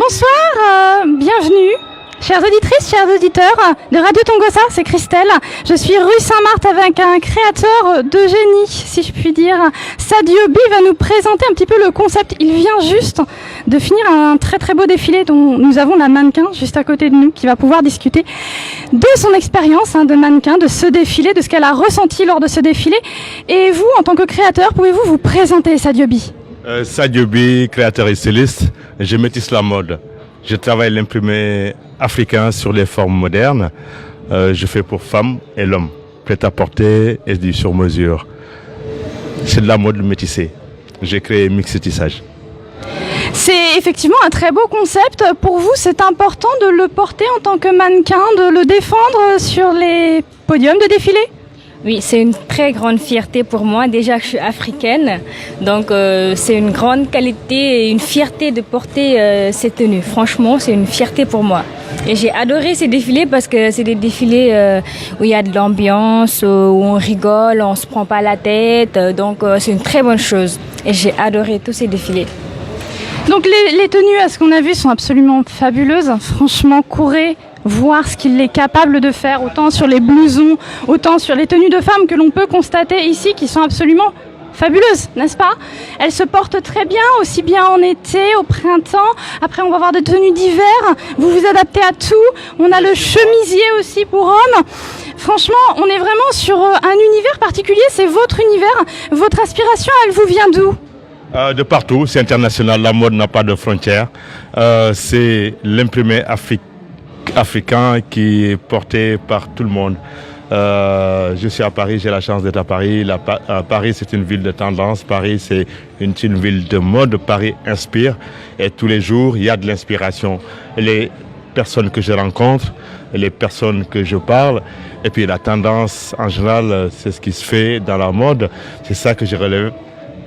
Bonsoir, bienvenue, chères auditrices, chers auditeurs de Radio Tongossa, c'est Christelle. Je suis rue Saint-Marthe avec un créateur de génie, si je puis dire. Sadio B va nous présenter un petit peu le concept. Il vient juste de finir un très très beau défilé dont nous avons la mannequin juste à côté de nous qui va pouvoir discuter de son expérience de mannequin, de ce défilé, de ce qu'elle a ressenti lors de ce défilé. Et vous, en tant que créateur, pouvez-vous vous présenter, Sadio B? Sadio B, créateur et styliste, je métisse la mode. Je travaille l'imprimé africain sur les formes modernes. Je fais pour femmes et l'homme, prêt-à-porter et du sur-mesure. C'est de la mode métissée. J'ai créé Mix et Tissage. C'est effectivement un très beau concept. Pour vous, c'est important de le porter en tant que mannequin, de le défendre sur les podiums de défilé? Oui, c'est une très grande fierté pour moi. Déjà que je suis africaine, donc c'est une grande qualité et une fierté de porter ces tenues. Franchement, c'est une fierté pour moi. Et j'ai adoré ces défilés parce que c'est des défilés où il y a de l'ambiance, où on rigole, on se prend pas la tête. Donc c'est une très bonne chose. Et j'ai adoré tous ces défilés. Donc les tenues, à ce qu'on a vu, sont absolument fabuleuses. Franchement, courez voir ce qu'il est capable de faire, autant sur les blousons, autant sur les tenues de femmes que l'on peut constater ici, qui sont absolument fabuleuses, n'est-ce pas? Elles se portent très bien, aussi bien en été, au printemps. Après, on va avoir des tenues d'hiver. Vous vous adaptez à tout. On a le chemisier aussi pour hommes. Franchement, on est vraiment sur un univers particulier. C'est votre univers. Votre aspiration, elle vous vient d'où? De partout, c'est international. La mode n'a pas de frontières. C'est l'imprimé africain qui est porté par tout le monde. Je suis à Paris, j'ai la chance d'être à Paris. Paris, c'est une ville de tendance. Paris, c'est une ville de mode. Paris inspire. Et tous les jours, il y a de l'inspiration. Les personnes que je rencontre, les personnes que je parle, et puis la tendance en général, c'est ce qui se fait dans la mode. C'est ça que je relève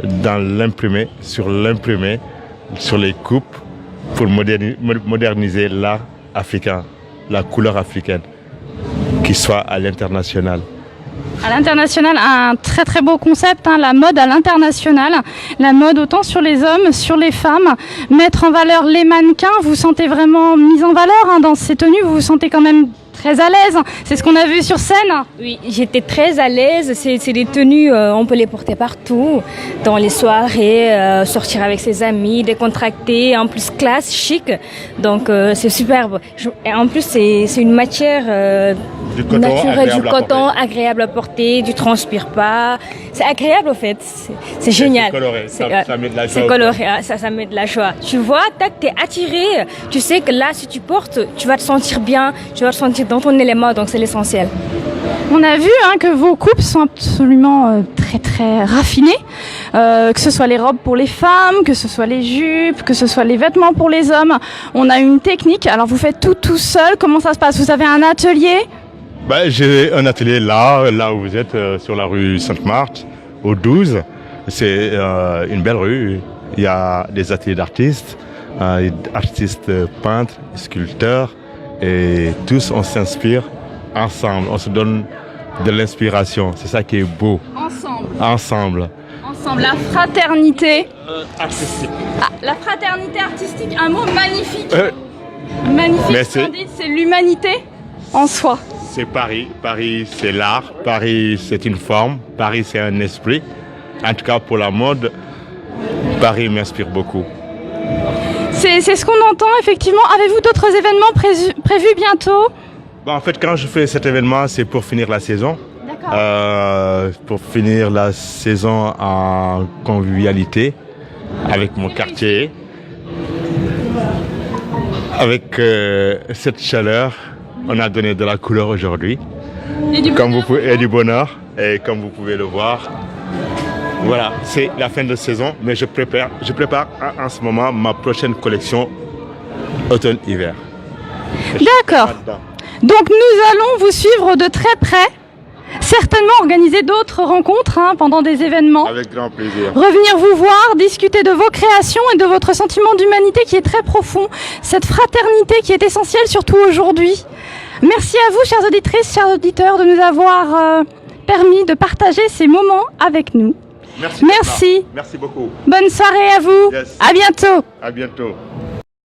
dans l'imprimé, sur les coupes, pour moderniser l'art africain, la couleur africaine, qui soit à l'international. À l'international, un très très beau concept, la mode à l'international, la mode autant sur les hommes, sur les femmes, mettre en valeur les mannequins. Vous vous sentez vraiment mis en valeur dans ces tenues, vous vous sentez quand même très à l'aise, c'est ce qu'on a vu sur scène. Oui, j'étais très à l'aise, c'est des tenues, on peut les porter partout, dans les soirées, sortir avec ses amis, décontracté, en plus classe, chic, donc c'est superbe. Et en plus c'est une matière naturelle, du coton, agréable à porter, tu transpires pas, c'est agréable au fait, c'est génial. C'est coloré, ça met de la joie. C'est coloré, ça met de la joie. Tu vois, tac, t'es attiré, tu sais que là si tu portes, tu vas te sentir bien, tu vas te sentir dans ton élément, donc c'est l'essentiel. On a vu que vos coupes sont absolument très très raffinées, que ce soit les robes pour les femmes, que ce soit les jupes, que ce soit les vêtements pour les hommes. On a une technique, alors vous faites tout seul, comment ça se passe? Vous avez un atelier? J'ai un atelier là où vous êtes, sur la rue Sainte-Marthe, au 12. C'est une belle rue, il y a des ateliers d'artistes, artistes peintres, sculpteurs, et tous on s'inspire ensemble, on se donne de l'inspiration, c'est ça qui est beau. Ensemble, la fraternité artistique. La fraternité artistique, un mot magnifique. Magnifique, splendide, c'est l'humanité en soi. C'est Paris, c'est l'art, Paris c'est une forme, Paris c'est un esprit. En tout cas pour la mode, Paris m'inspire beaucoup. C'est ce qu'on entend effectivement. Avez-vous d'autres événements prévus bientôt? En fait, quand je fais cet événement, c'est pour finir la saison. D'accord. Pour finir la saison en convivialité avec mon quartier. Avec cette chaleur, on a donné de la couleur aujourd'hui. Et du bonheur. Et comme vous pouvez le voir, voilà, c'est la fin de saison, mais je prépare en ce moment ma prochaine collection automne-hiver. D'accord. Donc nous allons vous suivre de très près, certainement organiser d'autres rencontres pendant des événements. Avec grand plaisir. Revenir vous voir, discuter de vos créations et de votre sentiment d'humanité qui est très profond, cette fraternité qui est essentielle surtout aujourd'hui. Merci à vous, chères auditrices, chers auditeurs, de nous avoir permis de partager ces moments avec nous. Merci. Merci beaucoup. Bonne soirée à vous. Yes. À bientôt. À bientôt.